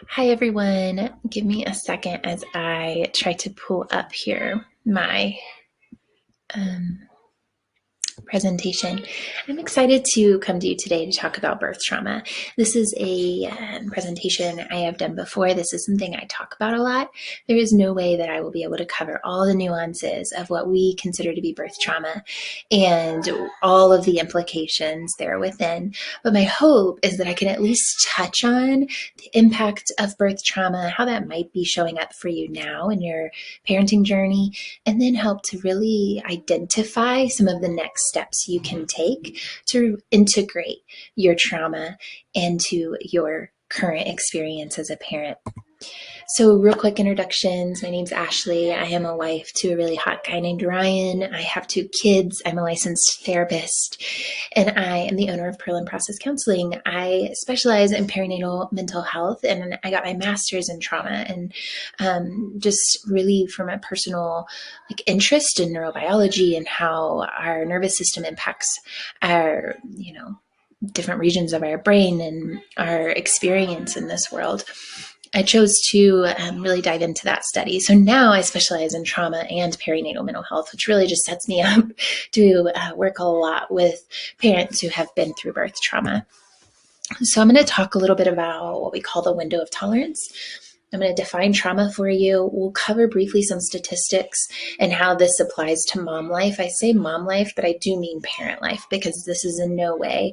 Hi everyone. Give me a second as I try to pull up here my um, presentation. I'm excited to come to you today to talk about birth trauma. This is a presentation I have done before. This is something I talk about a lot. There is no way that I will be able to cover all the nuances of what we consider to be birth trauma and all of the implications there within. But my hope is that I can at least touch on the impact of birth trauma, how that might be showing up for you now in your parenting journey, and then help to really identify some of the next steps you can take to integrate your trauma into your current experience as a parent. So, real quick introductions. My name's Ashley. I am a wife to a really hot guy named Ryan. I have two kids. I'm a licensed therapist, and I am the owner of Pearl and Process Counseling. I specialize in perinatal mental health, and I got my master's in trauma, and just really from a personal interest in neurobiology and how our nervous system impacts our different regions of our brain and our experience in this world. I chose to really dive into that study. So now I specialize in trauma and perinatal mental health, which really just sets me up to work a lot with parents who have been through birth trauma. So I'm going to talk a little bit about what we call the window of tolerance. I'm going to define trauma for you. We'll cover briefly some statistics and how this applies to mom life. I say mom life, but I do mean parent life because this is in no way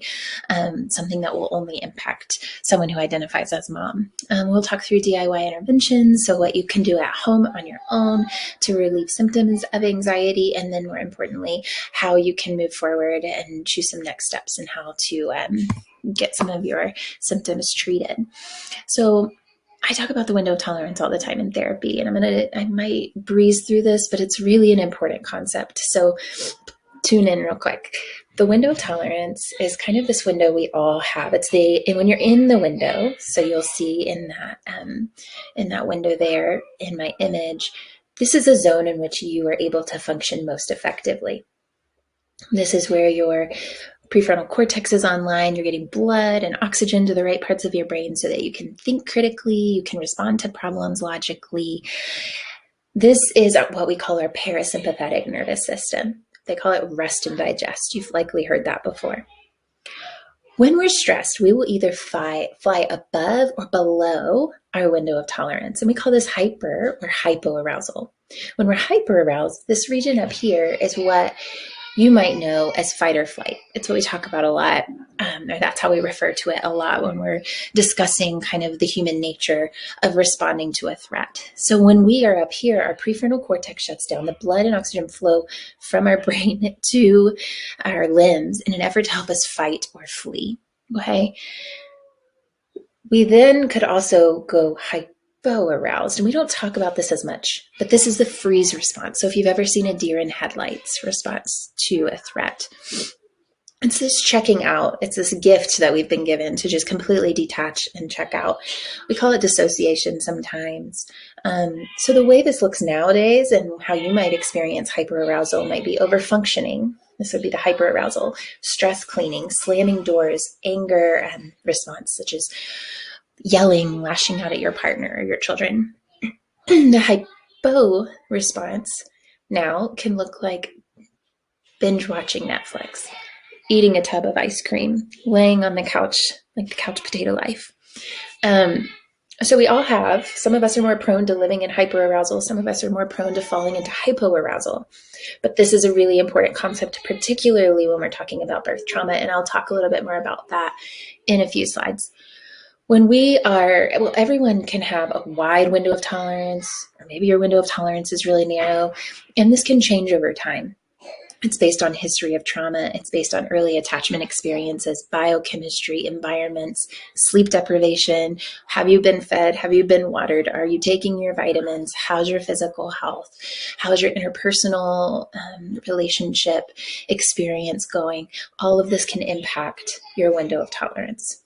something that will only impact someone who identifies as mom. We'll talk through DIY interventions, so what you can do at home on your own to relieve symptoms of anxiety, and then more importantly, how you can move forward and choose some next steps and how to get some of your symptoms treated. So I talk about the window of tolerance all the time in therapy, and I might breeze through this, but it's really an important concept. So tune in real quick. The window of tolerance is kind of this window we all have. And when you're in the window, so you'll see in that window there in my image, this is a zone in which you are able to function most effectively. This is where your prefrontal cortex is online, you're getting blood and oxygen to the right parts of your brain so that you can think critically, you can respond to problems logically. This is what we call our parasympathetic nervous system. They call it rest and digest. You've likely heard that before. When we're stressed, we will either fly above or below our window of tolerance, and we call this hyper or hypoarousal. When we're hyperaroused, this region up here is what you might know as fight or flight. It's what we talk about a lot, or that's how we refer to it a lot when we're discussing kind of the human nature of responding to a threat. So when we are up here, our prefrontal cortex shuts down. The blood and oxygen flow from our brain to our limbs in an effort to help us fight or flee. Okay. We then could also go aroused, and we don't talk about this as much, but this is the freeze response. So if you've ever seen a deer in headlights response to a threat, it's this checking out. It's this gift that we've been given to just completely detach and check out. We call it dissociation sometimes. So the way this looks nowadays and how you might experience hyperarousal might be overfunctioning. This would be the hyperarousal, stress cleaning, slamming doors, anger response, such as yelling, lashing out at your partner or your children. The hypo response now can look like binge watching Netflix, eating a tub of ice cream, laying on the couch, like the couch potato life. So we all have, some of us are more prone to living in hyperarousal, some of us are more prone to falling into hypoarousal. But this is a really important concept, particularly when we're talking about birth trauma, and I'll talk a little bit more about that in a few slides. When everyone can have a wide window of tolerance, or maybe your window of tolerance is really narrow, and this can change over time. It's based on history of trauma. It's based on early attachment experiences, biochemistry, environments, sleep deprivation. Have you been fed? Have you been watered? Are you taking your vitamins? How's your physical health? How's your interpersonal relationship experience going? All of this can impact your window of tolerance.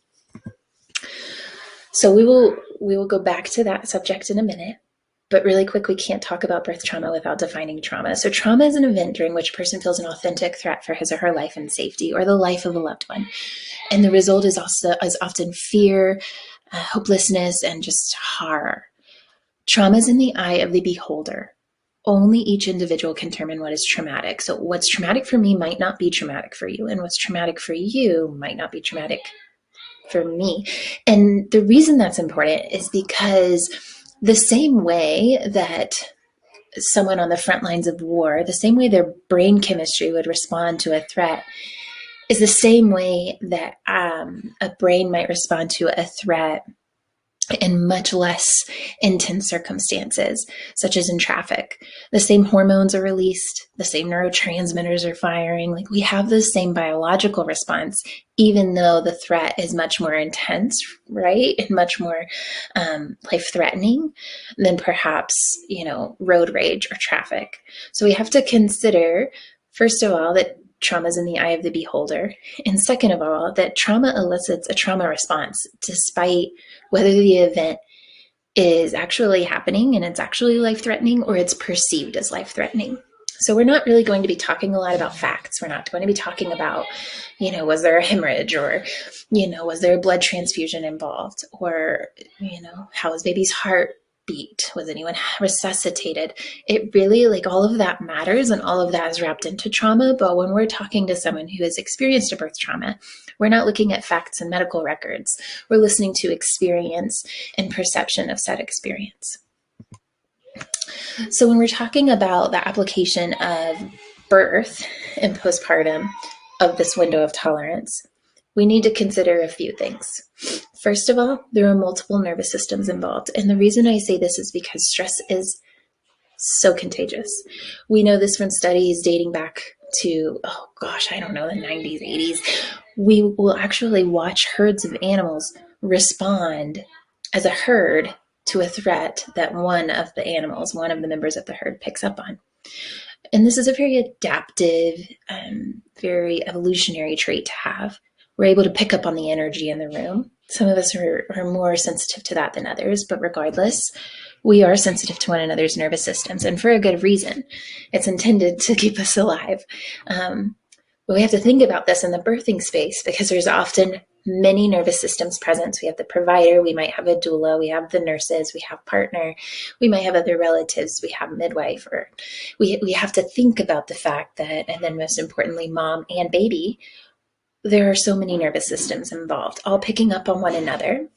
So we will go back to that subject in a minute, but really quick, we can't talk about birth trauma without defining trauma. So trauma is an event during which a person feels an authentic threat for his or her life and safety, or the life of a loved one. And the result is often fear, hopelessness, and just horror. Trauma is in the eye of the beholder. Only each individual can determine what is traumatic. So what's traumatic for me might not be traumatic for you, and what's traumatic for you might not be traumatic for me. And the reason that's important is because the same way that someone on the front lines of war, the same way their brain chemistry would respond to a threat is the same way that a brain might respond to a threat in much less intense circumstances, such as in traffic. The same hormones are released, the same neurotransmitters are firing. Like, we have the same biological response, even though the threat is much more intense, right? And much more life-threatening than perhaps, road rage or traffic. So we have to consider, first of all, that trauma is in the eye of the beholder. And second of all, that trauma elicits a trauma response, despite whether the event is actually happening and it's actually life-threatening or it's perceived as life-threatening. So we're not really going to be talking a lot about facts. We're not going to be talking about, was there a hemorrhage, or, was there a blood transfusion involved, or, how was baby's heart beat? Was anyone resuscitated? It really, all of that matters, and all of that is wrapped into trauma. But when we're talking to someone who has experienced a birth trauma, we're not looking at facts and medical records. We're listening to experience and perception of said experience. So when we're talking about the application of birth and postpartum of this window of tolerance, we need to consider a few things. First of all, there are multiple nervous systems involved. And the reason I say this is because stress is so contagious. We know this from studies dating back to, the 90s, 80s. We will actually watch herds of animals respond as a herd to a threat that one of the members of the herd picks up on. And this is a very adaptive, very evolutionary trait to have. We're able to pick up on the energy in the room. Some of us are more sensitive to that than others, but regardless, we are sensitive to one another's nervous systems, and for a good reason. It's intended to keep us alive. But we have to think about this in the birthing space, because there's often many nervous systems present. So we have the provider, we might have a doula, we have the nurses, we have partner, we might have other relatives, we have midwife, or we have to think about the fact that, and then most importantly, mom and baby, there are so many nervous systems involved, all picking up on one another.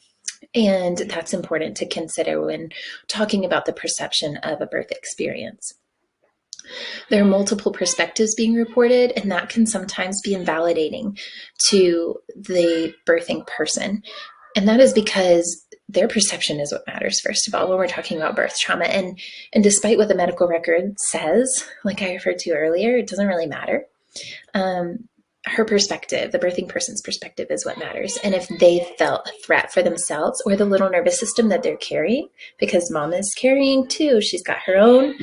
And that's important to consider when talking about the perception of a birth experience. There are multiple perspectives being reported, and that can sometimes be invalidating to the birthing person. And that is because their perception is what matters, first of all, when we're talking about birth trauma. And despite what the medical record says, like I referred to earlier, it doesn't really matter. Her perspective, the birthing person's perspective, is what matters. And if they felt a threat for themselves or the little nervous system that they're carrying, because mom is carrying too, she's got her own,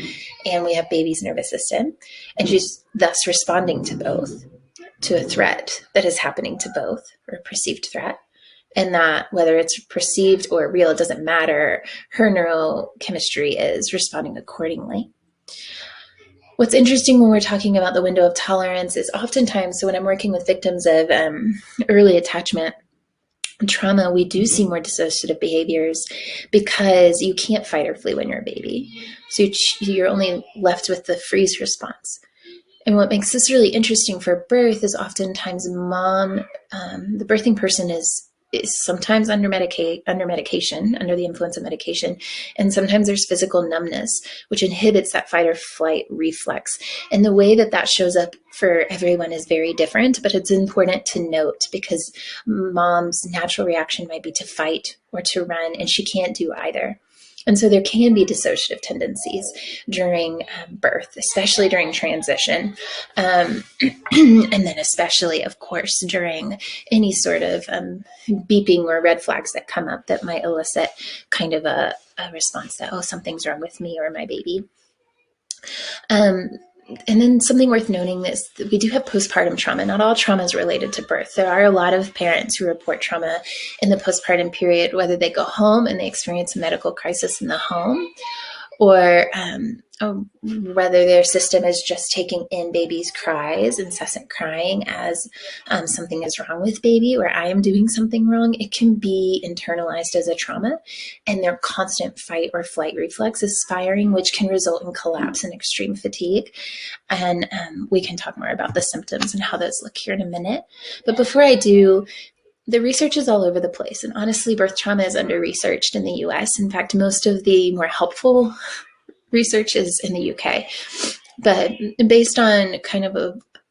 and we have baby's nervous system, and she's thus responding to both, to a threat that is happening to both, or a perceived threat. And that whether it's perceived or real, it doesn't matter. Her neurochemistry is responding accordingly. What's interesting when we're talking about the window of tolerance is oftentimes, so when I'm working with victims of early attachment trauma, we do see more dissociative behaviors because you can't fight or flee when you're a baby. So you're only left with the freeze response. And what makes this really interesting for birth is oftentimes mom, the birthing person is sometimes under medication, under the influence of medication, and sometimes there's physical numbness, which inhibits that fight or flight reflex. And the way that shows up for everyone is very different, but it's important to note because mom's natural reaction might be to fight or to run, and she can't do either. And so there can be dissociative tendencies during birth, especially during transition, and then especially, of course, during any sort of beeping or red flags that come up that might elicit kind of a response that, oh, something's wrong with me or my baby. And then something worth noting is that we do have postpartum trauma. Not all trauma is related to birth. There are a lot of parents who report trauma in the postpartum period, whether they go home and they experience a medical crisis in the home, or whether their system is just taking in baby's cries, incessant crying, as something is wrong with baby, or I am doing something wrong. It can be internalized as a trauma, and their constant fight or flight reflex is firing, which can result in collapse and extreme fatigue. And we can talk more about the symptoms and how those look here in a minute. But before I do, the research is all over the place. And honestly, birth trauma is under-researched in the US. In fact, most of the more helpful research is in the UK. But based on kind of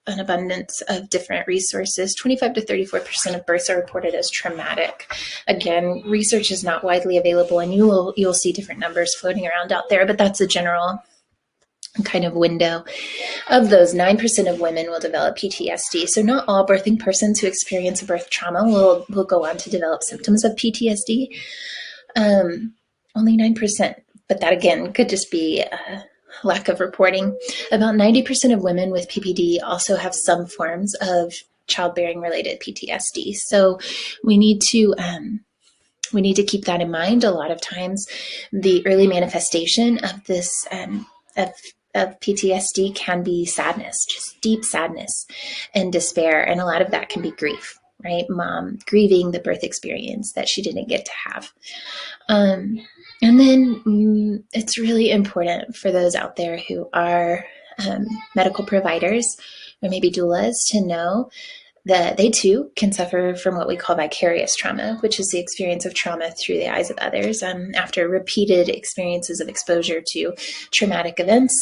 an abundance of different resources, 25 to 34% of births are reported as traumatic. Again, research is not widely available, and you'll see different numbers floating around out there, but that's a general kind of window. Of those, 9% of women will develop PTSD. So not all birthing persons who experience a birth trauma will go on to develop symptoms of PTSD. Only 9%. But that, again, could just be a lack of reporting. About 90% of women with PPD also have some forms of childbearing-related PTSD. So we need to keep that in mind. A lot of times, the early manifestation of this of PTSD can be sadness, just deep sadness and despair, and a lot of that can be grief. Right, mom grieving the birth experience that she didn't get to have. And then it's really important for those out there who are medical providers or maybe doulas to know that they too can suffer from what we call vicarious trauma, which is the experience of trauma through the eyes of others. After repeated experiences of exposure to traumatic events,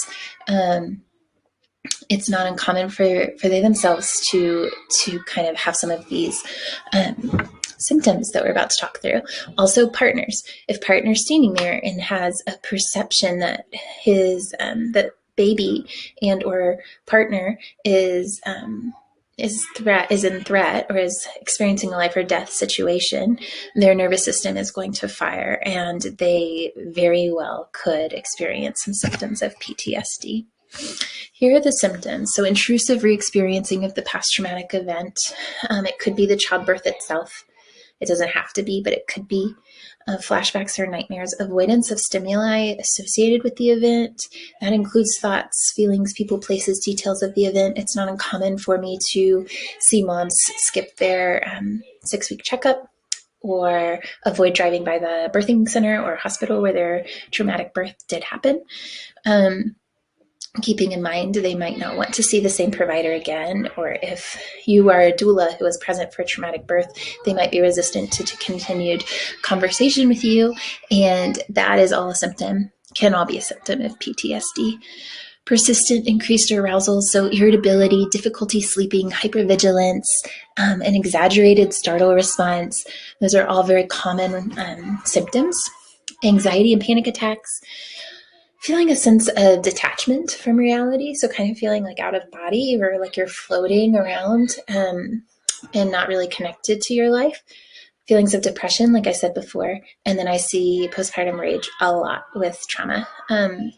it's not uncommon for they themselves to kind of have some of these symptoms that we're about to talk through. Also, partners. If partner's standing there and has a perception that his that baby and or partner is in threat or is experiencing a life or death situation, their nervous system is going to fire, and they very well could experience some symptoms of PTSD. Here are the symptoms. So intrusive re-experiencing of the past traumatic event. It could be the childbirth itself. It doesn't have to be, but it could be. Flashbacks or nightmares. Avoidance of stimuli associated with the event. That includes thoughts, feelings, people, places, details of the event. It's not uncommon for me to see moms skip their 6-week checkup or avoid driving by the birthing center or hospital where their traumatic birth did happen. Keeping in mind they might not want to see the same provider again, or if you are a doula who is present for a traumatic birth, they might be resistant to continued conversation with you, and that is all a symptom, can all be a symptom of PTSD. Persistent increased arousal, so irritability, difficulty sleeping, hypervigilance, an exaggerated startle response. Those are all very common symptoms. Anxiety and panic attacks. Feeling a sense of detachment from reality, so kind of feeling like out of body or like you're floating around and not really connected to your life. Feelings of depression, like I said before, and then I see postpartum rage a lot with trauma.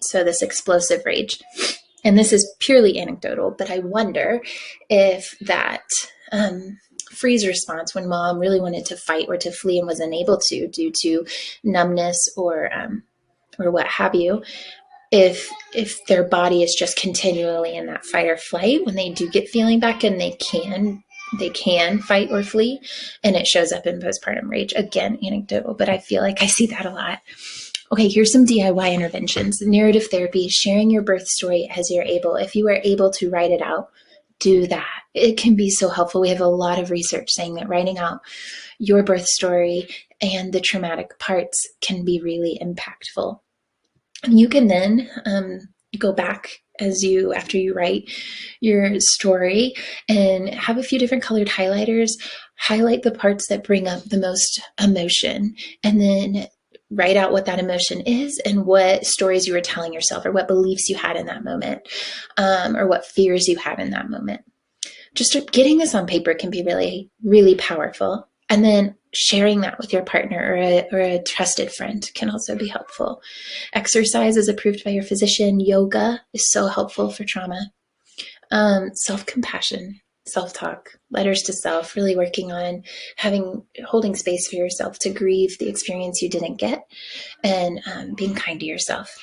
So this explosive rage, and this is purely anecdotal, but I wonder if that freeze response when mom really wanted to fight or to flee and was unable to due to numbness or what have you, if their body is just continually in that fight or flight, when they do get feeling back and they can fight or flee, and it shows up in postpartum rage. Again, anecdotal, but I feel like I see that a lot. Okay, here's some DIY interventions. Narrative therapy, sharing your birth story as you're able. If you are able to write it out, do that. It can be so helpful. We have a lot of research saying that writing out your birth story and the traumatic parts can be really impactful. You can then go back after you write your story and have a few different colored highlighters, highlight the parts that bring up the most emotion, and then write out what that emotion is and what stories you were telling yourself or what beliefs you had in that moment, or what fears you had in that moment. Just getting this on paper can be really, really powerful. And then sharing that with your partner or a trusted friend can also be helpful. Exercise is approved by your physician. Yoga is so helpful for trauma. Self-compassion, self-talk, letters to self, really working on holding space for yourself to grieve the experience you didn't get, and being kind to yourself.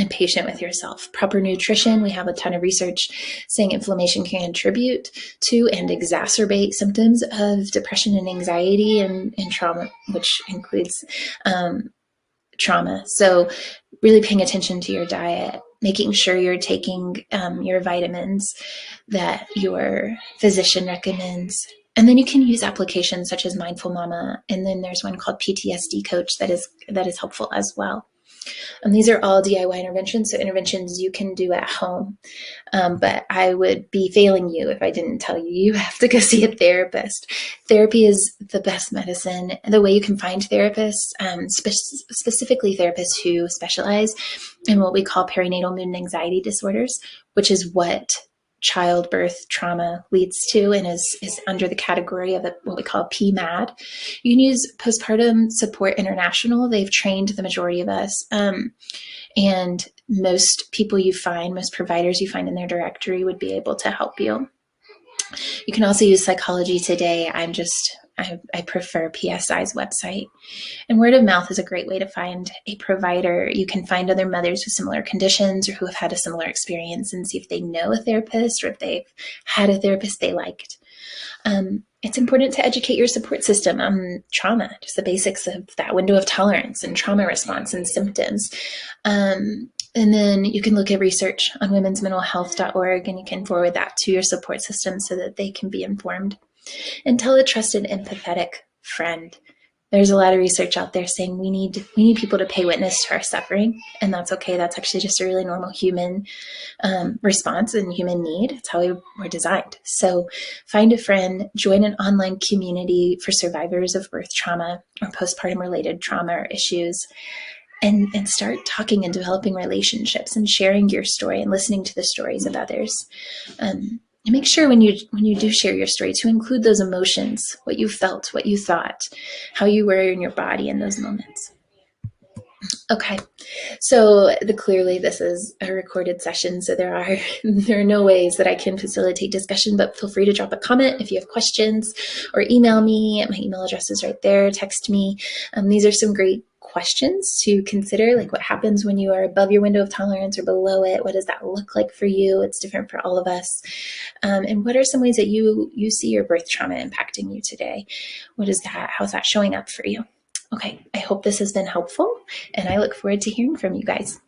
and patient with yourself. Proper nutrition, we have a ton of research saying inflammation can contribute to and exacerbate symptoms of depression and anxiety and trauma, which includes trauma. So really paying attention to your diet, making sure you're taking your vitamins that your physician recommends. And then you can use applications such as Mindful Mama. And then there's one called PTSD Coach that is helpful as well. And these are all DIY interventions, so interventions you can do at home. But I would be failing you if I didn't tell you you have to go see a therapist. Therapy is the best medicine. And the way you can find therapists, specifically therapists who specialize in what we call perinatal mood and anxiety disorders, which is what childbirth trauma leads to and is under the category of what we call PMAD. You can use Postpartum Support International. They've trained the majority of us. And most people you find, most providers you find in their directory would be able to help you. You can also use Psychology Today. I prefer PSI's website. And word of mouth is a great way to find a provider. You can find other mothers with similar conditions or who have had a similar experience and see if they know a therapist or if they've had a therapist they liked. It's important to educate your support system on trauma, just the basics of that window of tolerance and trauma response and symptoms. And then you can look at research on womensmentalhealth.org and you can forward that to your support system so that they can be informed. And tell a trusted, empathetic friend. There's a lot of research out there saying we need people to pay witness to our suffering, and that's okay. That's actually just a really normal human response and human need. It's how we were designed. So find a friend, join an online community for survivors of birth trauma or postpartum related trauma or issues, and start talking and developing relationships and sharing your story and listening to the stories of others. And make sure when you do share your story to include those emotions, what you felt, what you thought, how you were in your body in those moments. Okay, so clearly this is a recorded session, so there are no ways that I can facilitate discussion, but feel free to drop a comment if you have questions or email me. My email address is right there. Text me. These are some great questions to consider, like what happens when you are above your window of tolerance or below it. What does that look like for you? It's different for all of us. And what are some ways that you see your birth trauma impacting you today? How's that showing up for you? Okay, I hope this has been helpful, and I look forward to hearing from you guys.